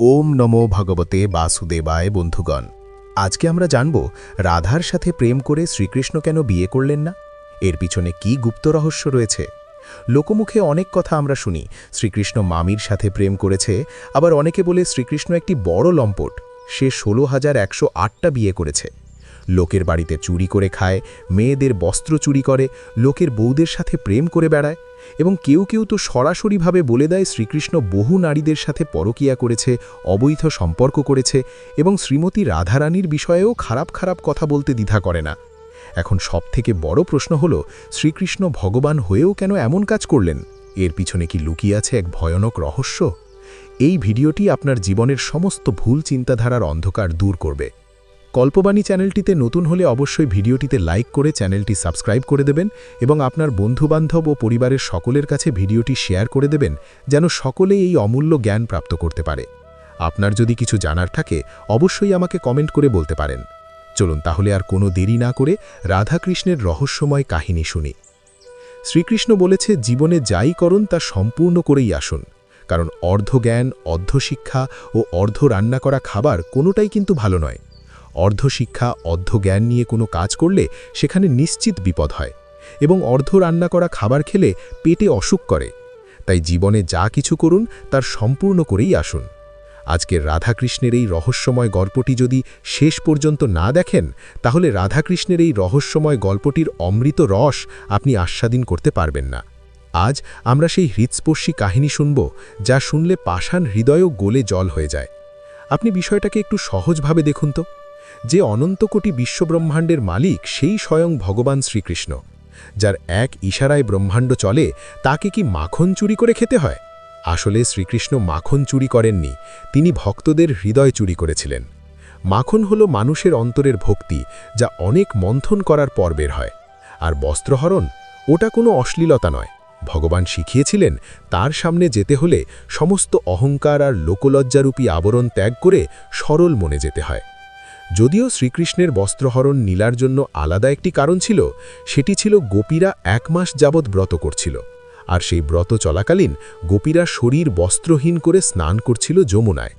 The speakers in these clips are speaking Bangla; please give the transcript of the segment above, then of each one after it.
ওম নমো ভগবতে বাসুদেবায়। বন্ধুগণ, আজকে আমরা জানব রাধার সাথে প্রেম করে শ্রীকৃষ্ণ কেন বিয়ে করলেন না, এর পিছনে কি গুপ্ত রহস্য রয়েছে। লোকমুখে অনেক কথা আমরা শুনি, শ্রীকৃষ্ণ মামির সাথে প্রেম করেছে, আবার অনেকে বলে শ্রীকৃষ্ণ একটি বড় লম্পট, সে ১৬,১০৮টা বিয়ে করেছে। লোকের বাড়িতে চুরি করে খায়, মেয়েদের বস্ত্র চুরি করে, লোকের বউদের সাথে প্রেম করে বেড়ায়, এবং কেউ কেউ তো সরাসরিভাবে বলে দেয় শ্রীকৃষ্ণ বহু নারীদের সাথে পরকীয়া করেছে, অবৈধ সম্পর্ক করেছে, এবং শ্রীমতী রাধারানীর বিষয়েও খারাপ খারাপ কথা বলতে দ্বিধা করে না। এখন সবথেকে বড় প্রশ্ন হল, শ্রীকৃষ্ণ ভগবান হয়েও কেন এমন কাজ করলেন? এর পিছনে কি লুকিয়ে আছে এক ভয়ানক রহস্য? এই ভিডিওটি আপনার জীবনের সমস্ত ভুল চিন্তাধারার অন্ধকার দূর করবে। কল্পবাণী চ্যানেলটিতে নতুন হলে অবশ্যই ভিডিওটিতে লাইক করে চ্যানেলটি সাবস্ক্রাইব করে দেবেন এবং আপনার বন্ধুবান্ধব ও পরিবারের সকলের কাছে ভিডিওটি শেয়ার করে দেবেন, যেন সকলে এই অমূল্য জ্ঞান প্রাপ্ত করতে পারে। আপনার যদি কিছু জানার থাকে অবশ্যই আমাকে কমেন্ট করে বলতে পারেন। চলুন তাহলে আর কোনো দেরি না করে রাধাকৃষ্ণের রহস্যময় কাহিনী শুনি। শ্রীকৃষ্ণ বলেছে, জীবনে যাই করুন তা সম্পূর্ণ করেই আসুন, কারণ অর্ধজ্ঞান, অর্ধশিক্ষা ও অর্ধ রান্না করা খাবার কোনোটাই কিন্তু ভালো নয়। অর্ধশিক্ষা, অর্ধজ্ঞান নিয়ে কোনো কাজ করলে সেখানে নিশ্চিত বিপদ হয়, এবং অর্ধ রান্না করা খাবার খেলে পেটে অসুখ করে। তাই জীবনে যা কিছু করুন তার সম্পূর্ণ করেই আসুন। আজকের রাধাকৃষ্ণের এই রহস্যময় গল্পটি যদি শেষ পর্যন্ত না দেখেন, তাহলে রাধাকৃষ্ণের এই রহস্যময় গল্পটির অমৃত রস আপনি আস্বাদন করতে পারবেন না। আজ আমরা সেই হৃৎস্পর্শী কাহিনী শুনব, যা শুনলে পাষাণ হৃদয়ও গলে জল হয়ে যায়। আপনি বিষয়টাকে একটু সহজভাবে দেখুন তো। যে অনন্ত কোটি বিশ্বব্রহ্মাণ্ডের মালিক সেই স্বয়ং ভগবান শ্রীকৃষ্ণ, যার এক ইশারায় ব্রহ্মাণ্ড চলে, তাকে কি মাখন চুরি করে খেতে হয়? আসলে শ্রীকৃষ্ণ মাখন চুরি করেননি, তিনি ভক্তদের হৃদয় চুরি করেছিলেন। মাখন হলো মানুষের অন্তরের ভক্তি, যা অনেক মন্থন করার পর বের হয়। আর বস্ত্রহরণ, ওটা কোনো অশ্লীলতা নয়। ভগবান শিখিয়েছিলেন, তার সামনে যেতে হলে সমস্ত অহংকার আর লোকলজ্জারূপী আবরণ ত্যাগ করে সরল মনে যেতে হয়। যদিও শ্রীকৃষ্ণের বস্ত্রহরণ নীলার জন্য আলাদা একটি কারণ ছিল, সেটি ছিল গোপীরা 1 মাস যাবৎ ব্রত করছিল, আর সেই ব্রত চলাকালীন গোপীরা শরীর বস্ত্রহীন করে স্নান করছিল যমুনায়।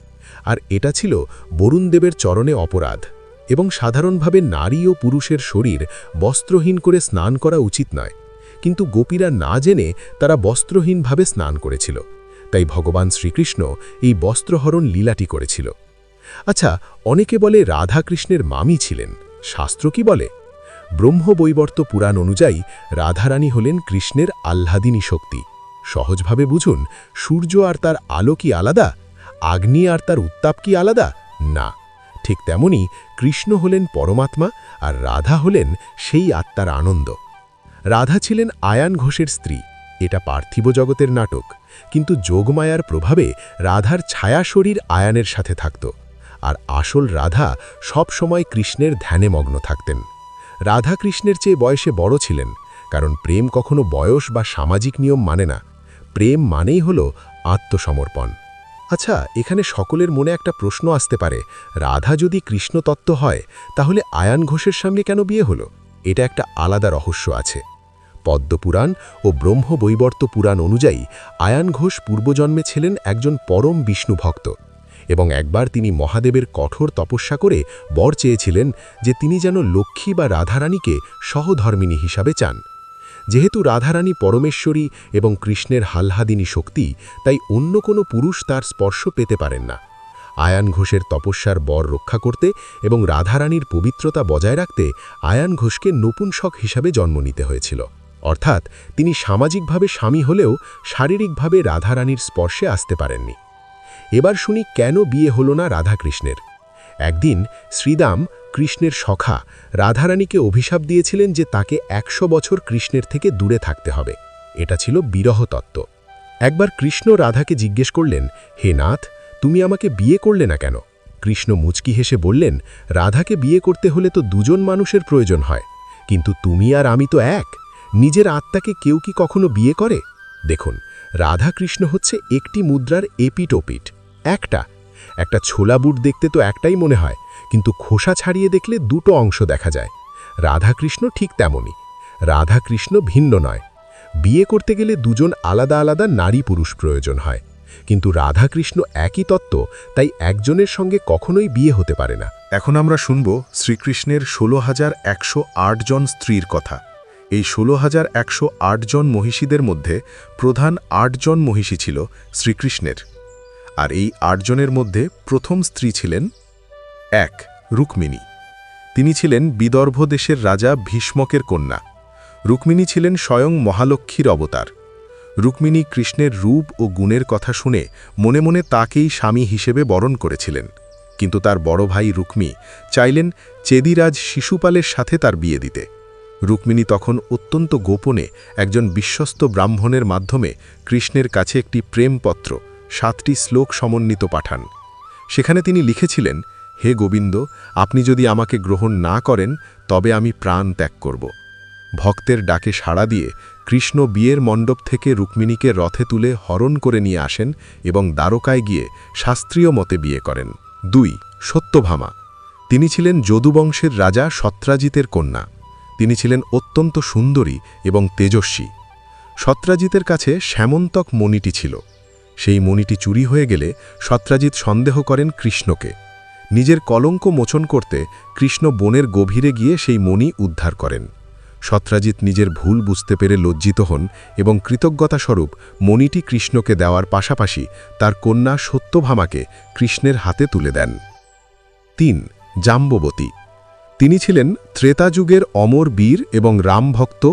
আর এটা ছিল বরুণদেবের চরণে অপরাধ, এবং সাধারণভাবে নারী ও পুরুষের শরীর বস্ত্রহীন করে স্নান করা উচিত নয়। কিন্তু গোপীরা না জেনে তারা বস্ত্রহীনভাবে স্নান করেছিল, তাই ভগবান শ্রীকৃষ্ণ এই বস্ত্রহরণ লীলাটি করেছিল। আচ্ছা, অনেকে বলে রাধাকৃষ্ণের মামি ছিলেন, শাস্ত্র কি বলে? ব্রহ্মবৈবর্ত পুরাণ অনুযায়ী রাধারানী হলেন কৃষ্ণের আহ্লাদিনী শক্তি। সহজভাবে বুঝুন, সূর্য আর তার আলো কি আলাদা? আগ্নি আর তার উত্তাপ কি আলাদা? না, ঠিক তেমনি কৃষ্ণ হলেন পরমাত্মা, আর রাধা হলেন সেই আত্মার আনন্দ। রাধা ছিলেন আয়ান ঘোষের স্ত্রী, এটা পার্থিব জগতের নাটক, কিন্তু যোগমায়ার প্রভাবে রাধার ছায়া শরীর আয়ানের সাথে থাকত, আর আসল রাধা সব সময় কৃষ্ণের ধ্যানে মগ্ন থাকতেন। রাধা কৃষ্ণের চেয়ে বয়সে বড় ছিলেন, কারণ প্রেম কখনো বয়স বা সামাজিক নিয়ম মানে না। প্রেম মানেই হল আত্মসমর্পণ। আচ্ছা, এখানে সকলের মনে একটা প্রশ্ন আসতে পারে, রাধা যদি কৃষ্ণতত্ত্ব হয়, তাহলে আয়ান ঘোষের সঙ্গে কেন বিয়ে হলো? এটা একটা আলাদা রহস্য আছে। পদ্মপুরাণ ও ব্রহ্মবৈবর্ত পুরাণ অনুযায়ী আয়ান ঘোষ পূর্বজন্মে ছিলেন একজন পরম বিষ্ণু ভক্ত, এবং একবার তিনি মহাদেবের কঠোর তপস্যা করে বর চেয়েছিলেন যে তিনি যেন লক্ষ্মী বা রাধারানীকে সহধর্মিণী হিসাবে চান। যেহেতু রাধারানী পরমেশ্বরী এবং কৃষ্ণের আহ্লাদিনী শক্তি, তাই অন্য কোনো পুরুষ তার স্পর্শ পেতে পারেন না। আয়ান ঘোষের তপস্যার বর রক্ষা করতে এবং রাধারানীর পবিত্রতা বজায় রাখতে আয়ান ঘোষকে নপুংসক হিসাবে জন্ম নিতে হয়েছিল, অর্থাৎ তিনি সামাজিকভাবে স্বামী হলেও শারীরিকভাবে রাধারানীর স্পর্শে আসতে পারেননি। এবার শুনি কেন বিয়ে হল না রাধাকৃষ্ণের। একদিন শ্রীদাম, কৃষ্ণের সখা, রাধারানীকে অভিশাপ দিয়েছিলেন যে তাকে 100 বছর কৃষ্ণের থেকে দূরে থাকতে হবে। এটা ছিল বিরহ তত্ত্ব। একবার কৃষ্ণ রাধাকে জিজ্ঞেস করলেন, হে নাথ, তুমি আমাকে বিয়ে করলে না কেন? কৃষ্ণ মুচকি হেসে বললেন, রাধাকে বিয়ে করতে হলে তো দুজন মানুষের প্রয়োজন হয়, কিন্তু তুমি আর আমি তো এক। নিজের আত্মাকে কেউ কি কখনো বিয়ে করে? দেখুন, রাধাকৃষ্ণ হচ্ছে একটি মুদ্রার এপিট ওপিট। একটা ছোলা বুট দেখতে তো একটাই মনে হয়, কিন্তু খোসা ছাড়িয়ে দেখলে দুটো অংশ দেখা যায়। রাধাকৃষ্ণ ঠিক তেমনই। রাধাকৃষ্ণ ভিন্ন নয়। বিয়ে করতে গেলে দুজন আলাদা আলাদা নারী পুরুষ প্রয়োজন হয়, কিন্তু রাধাকৃষ্ণ একই তত্ত্ব, তাই একজনের সঙ্গে কখনোই বিয়ে হতে পারে না। এখন আমরা শুনব শ্রীকৃষ্ণের ১৬,১০৮ জন স্ত্রীর কথা। এই ১৬,১০৮ জন মহিষীদের মধ্যে প্রধান ৮ জন মহিষী ছিল শ্রীকৃষ্ণের। আর এই ৮ জনের মধ্যে প্রথম স্ত্রী ছিলেন ১ রুক্মিণী। তিনি ছিলেন বিদর্ভ দেশের রাজা ভীষ্মকের কন্যা। রুক্মিণী ছিলেন স্বয়ং মহালক্ষ্মীর অবতার। রুক্মিণী কৃষ্ণের রূপ ও গুণের কথা শুনে মনে মনে তাকেই স্বামী হিসেবে বরণ করেছিলেন, কিন্তু তার বড় ভাই রুক্মী চাইলেন চেদিরাজ শিশুপালের সাথে তার বিয়ে দিতে। রুক্মিণী তখন অত্যন্ত গোপনে একজন বিশ্বস্ত ব্রাহ্মণের মাধ্যমে কৃষ্ণের কাছে একটি প্রেমপত্র ৭টি শ্লোক সমন্বিত পাঠান। সেখানে তিনি লিখেছিলেন, হে গোবিন্দ, আপনি যদি আমাকে গ্রহণ না করেন তবে আমি প্রাণ ত্যাগ করব। ভক্তের ডাকে সাড়া দিয়ে কৃষ্ণ বিয়ের মণ্ডপ থেকে রুক্মিণীকে রথে তুলে হরণ করে নিয়ে আসেন এবং দ্বারকায় গিয়ে শাস্ত্রীয় মতে বিয়ে করেন। ২ সত্যভামা। তিনি ছিলেন যদুবংশের রাজা সত্রাজিতের কন্যা। তিনি ছিলেন অত্যন্ত সুন্দরী এবং তেজস্বী। সত্রাজিতের কাছে শ্যামন্তক মণিটি ছিল। সেই মণিটি চুরি হয়ে গেলে সত্রাজিত সন্দেহ করেন কৃষ্ণকে। নিজের কলঙ্ক মোচন করতে কৃষ্ণ বনের গভীরে গিয়ে সেই মণি উদ্ধার করেন। সত্রাজিত নিজের ভুল বুঝতে পেরে লজ্জিত হন এবং কৃতজ্ঞতাস্বরূপ মণিটি কৃষ্ণকে দেওয়ার পাশাপাশি তার কন্যা সত্যভামাকে কৃষ্ণের হাতে তুলে দেন। ৩ জাম্ববতী। তিনি ছিলেন ত্রেতাযুগের অমর বীর এবং রামভক্ত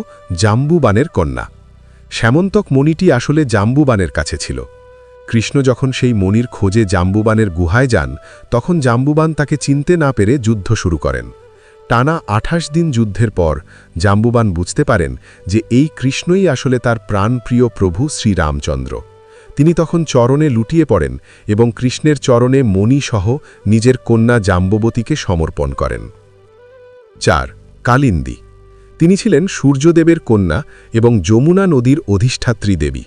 জাম্বুবানের কন্যা। শ্যামন্তক মণিটি আসলে জাম্বুবানের কাছে ছিল। কৃষ্ণ যখন সেই মণির খোঁজে জাম্বুবানের গুহায় যান, তখন জাম্বুবান তাকে চিনতে না পেরে যুদ্ধ শুরু করেন। টানা ২৮ দিন যুদ্ধের পর জাম্বুবান বুঝতে পারেন যে এই কৃষ্ণই আসলে তার প্রাণপ্রিয় প্রভু শ্রীরামচন্দ্র। তিনি তখন চরণে লুটিয়ে পড়েন এবং কৃষ্ণের চরণে মণিসহ নিজের কন্যা জাম্ববতীকে সমর্পণ করেন। ৪ কালিন্দী। তিনি ছিলেন সূর্যদেবের কন্যা এবং যমুনা নদীর অধিষ্ঠাত্রী দেবী।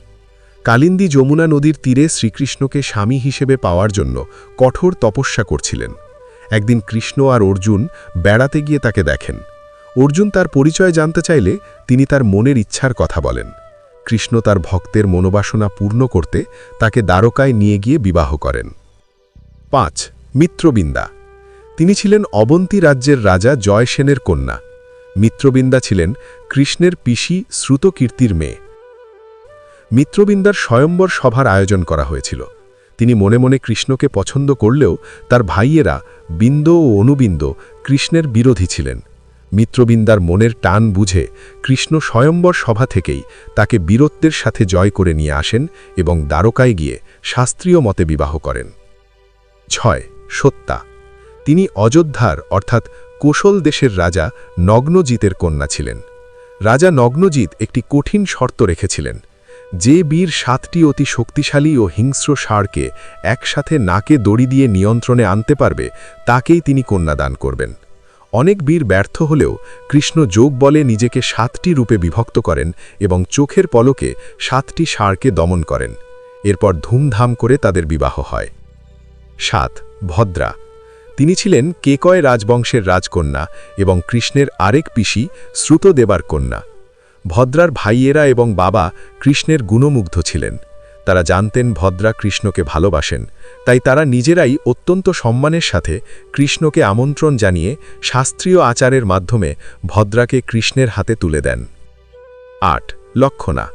কালিন্দী যমুনা নদীর তীরে শ্রীকৃষ্ণকে স্বামী হিসেবে পাওয়ার জন্য কঠোর তপস্যা করছিলেন। একদিন কৃষ্ণ আর অর্জুন বেড়াতে গিয়ে তাকে দেখেন। অর্জুন তার পরিচয় জানতে চাইলে তিনি তার মনের ইচ্ছার কথা বলেন। কৃষ্ণ তার ভক্তের মনোবাসনা পূর্ণ করতে তাকে দ্বারকায় নিয়ে গিয়ে বিবাহ করেন। ৫ মিত্রবিন্দা। তিনি ছিলেন অবন্তী রাজ্যের রাজা জয়সেনের কন্যা। মিত্রবিন্দা ছিলেন কৃষ্ণের পিসি শ্রুতকীর্তির মেয়ে। মিত্রবিন্দার স্বয়ম্বর সভার আয়োজন করা হয়েছিল। তিনি মনে মনে কৃষ্ণকে পছন্দ করলেও তার ভাইয়েরা বিন্দ ও অনুবিন্দ কৃষ্ণের বিরোধী ছিলেন। মিত্রবিন্দার মনের টান বুঝে কৃষ্ণ স্বয়ম্বর সভা থেকেই তাকে বীরত্বের সাথে জয় করে নিয়ে আসেন এবং দ্বারকায় গিয়ে শাস্ত্রীয় মতে বিবাহ করেন। ৬ সত্যা। তিনি অযোধ্যার অর্থাৎ কোশল দেশের রাজা নগ্নজিতের কন্যা ছিলেন। রাজা নগ্নজিৎ একটি কঠিন শর্ত রেখেছিলেন, যে বীর ৭টি অতি শক্তিশালী ও হিংস্র ষাঁড়কে একসাথে নাকে দড়ি দিয়ে নিয়ন্ত্রণে আনতে পারবে তাকেই তিনি কন্যাদান করবেন। অনেক বীর ব্যর্থ হলেও কৃষ্ণ যোগ বলে নিজেকে ৭টি রূপে বিভক্ত করেন এবং চোখের পলকে ৭টি ষাঁড়কে দমন করেন। এরপর ধুমধাম করে তাদের বিবাহ হয়। ৭ ভদ্রা। তিনি ছিলেন কেকয় রাজবংশের রাজকন্যা এবং কৃষ্ণের আরেক পিসি শ্রুতদেবার কন্যা। ভদ্রার ভাইয়েরা এবং বাবা কৃষ্ণের গুণমুগ্ধ ছিলেন। তারা জানতেন ভদ্রা কৃষ্ণকে ভালোবাসেন, তাই তারা নিজেরাই অত্যন্ত সম্মানের সাথে কৃষ্ণকে আমন্ত্রণ জানিয়ে শাস্ত্রীয় আচারের মাধ্যমে ভদ্রাকে কৃষ্ণের হাতে তুলে দেন। ৮ লক্ষণা।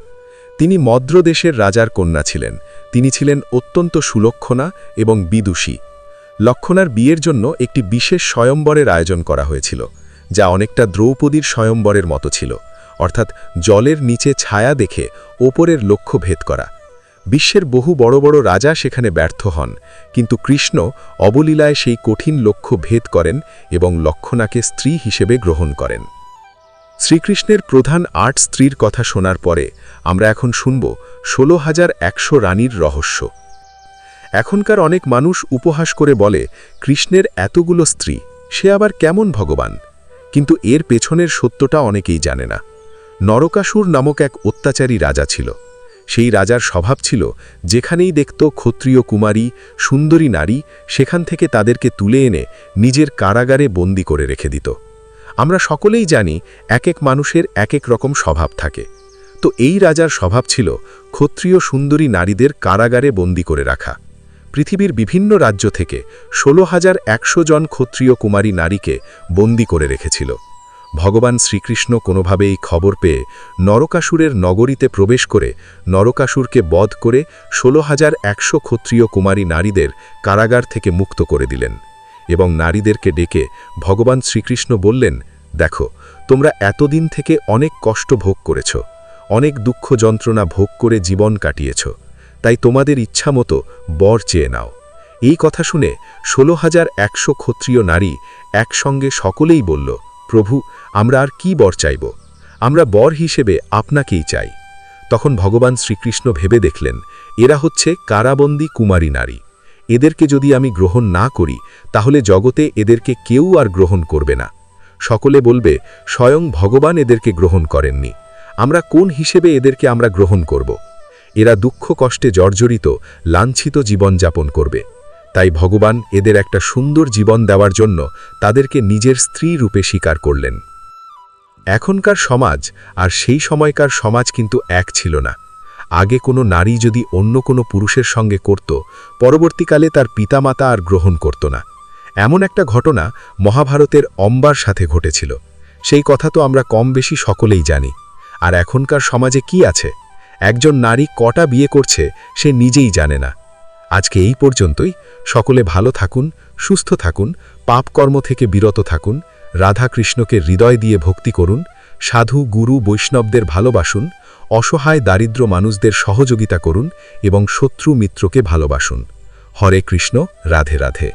তিনি মদ্রদেশের রাজার কন্যা ছিলেন। তিনি ছিলেন অত্যন্ত সুলক্ষণা এবং বিদুষী। লক্ষণার বিয়ের জন্য একটি বিশেষ স্বয়ম্বরের আয়োজন করা হয়েছিল, যা অনেকটা দ্রৌপদীর স্বয়ম্বরের মতো ছিল, অর্থাৎ জলের নিচে ছায়া দেখে ওপরের লক্ষ্য ভেদ করা। বিশ্বের বহু বড় বড় রাজা সেখানে ব্যর্থ হন, কিন্তু কৃষ্ণ অবলীলায় সেই কঠিন লক্ষ্য ভেদ করেন এবং লক্ষণাকে স্ত্রী হিসেবে গ্রহণ করেন। শ্রীকৃষ্ণের প্রধান ৮ স্ত্রীর কথা শোনার পরে আমরা এখন শুনব ১৬,১০০ রানীর রহস্য। এখনকার অনেক মানুষ উপহাস করে বলে, কৃষ্ণের এতগুলো স্ত্রী, সে আবার কেমন ভগবান? কিন্তু এর পেছনের সত্যটা অনেকেই জানে না। নরকাসুর নামক এক অত্যাচারী রাজা ছিল। সেই রাজার স্বভাব ছিল, যেখানেই দেখত ক্ষত্রিয় কুমারী, সুন্দরী নারী, সেখান থেকে তাদেরকে তুলে এনে নিজের কারাগারে বন্দী করে রেখে দিত। আমরা সকলেই জানি এক এক মানুষের এক এক রকম স্বভাব থাকে। তো এই রাজার স্বভাব ছিল ক্ষত্রিয় সুন্দরী নারীদের কারাগারে বন্দী করে রাখা। পৃথিবীর বিভিন্ন রাজ্য থেকে 16,100 জন ক্ষত্রিয় কুমারী নারীকে বন্দী করে রেখেছিল। ভগবান শ্রীকৃষ্ণ কোনোভাবে এই খবর পেয়ে নরকাসুরের নগরীতে প্রবেশ করে নরকাসুরকে বধ করে 16,100 ক্ষত্রিয় কুমারী নারীদের কারাগার থেকে মুক্ত করে দিলেন এবং নারীদেরকে ডেকে ভগবান শ্রীকৃষ্ণ বললেন, দেখো, তোমরা এতদিন থেকে অনেক কষ্ট ভোগ করেছ, অনেক দুঃখ যন্ত্রণা ভোগ করে জীবন কাটিয়েছ, তাই তোমাদের ইচ্ছামতো বর চেয়ে নাও। এই কথা শুনে 16,100 ক্ষত্রিয় নারী একসঙ্গে সকলেই বলল, প্রভু, আমরা আর কি বর চাইব? আমরা বর হিসেবে আপনাকেই চাই। তখন ভগবান শ্রীকৃষ্ণ ভেবে দেখলেন, এরা হচ্ছে কারাবন্দী কুমারী নারী। এদেরকে যদি আমি গ্রহণ না করি তাহলে জগতে এদেরকে কেউ আর গ্রহণ করবে না। সকলে বলবে, স্বয়ং ভগবান এদেরকে গ্রহণ করেননি, আমরা কোন হিসেবে এদেরকে আমরা গ্রহণ করব? এরা দুঃখ কষ্টে জর্জরিত লাঞ্ছিত জীবনযাপন করবে। তাই ভগবান এদের একটা সুন্দর জীবন দেওয়ার জন্য তাদেরকে নিজের স্ত্রী রূপে স্বীকার করলেন। এখনকার সমাজ আর সেই সময়কার সমাজ কিন্তু এক ছিল না। আগে কোনো নারী যদি অন্য কোনো পুরুষের সঙ্গে করত, পরবর্তীকালে তার পিতামাতা আর গ্রহণ করত না। এমন একটা ঘটনা মহাভারতের অম্বার সাথে ঘটেছিল। সেই কথা তো আমরা কম বেশি সকলেই জানি। আর এখনকার সমাজে কি আছে? একজন নারী কটা বিয়ে করছে সে নিজেই জানে না। আজকে এই পর্যন্তই। সকলে ভালো থাকুন, সুস্থ থাকুন, পাপকর্ম থেকে বিরত থাকুন, রাধা কৃষ্ণকে হৃদয় দিয়ে ভক্তি করুন, সাধু গুরু বৈষ্ণবদের ভালোবাসুন, অসহায় দারিদ্র মানুষদের সহযোগিতা করুন এবং শত্রু মিত্রকে ভালোবাসুন। হরে কৃষ্ণ, রাধে রাধে।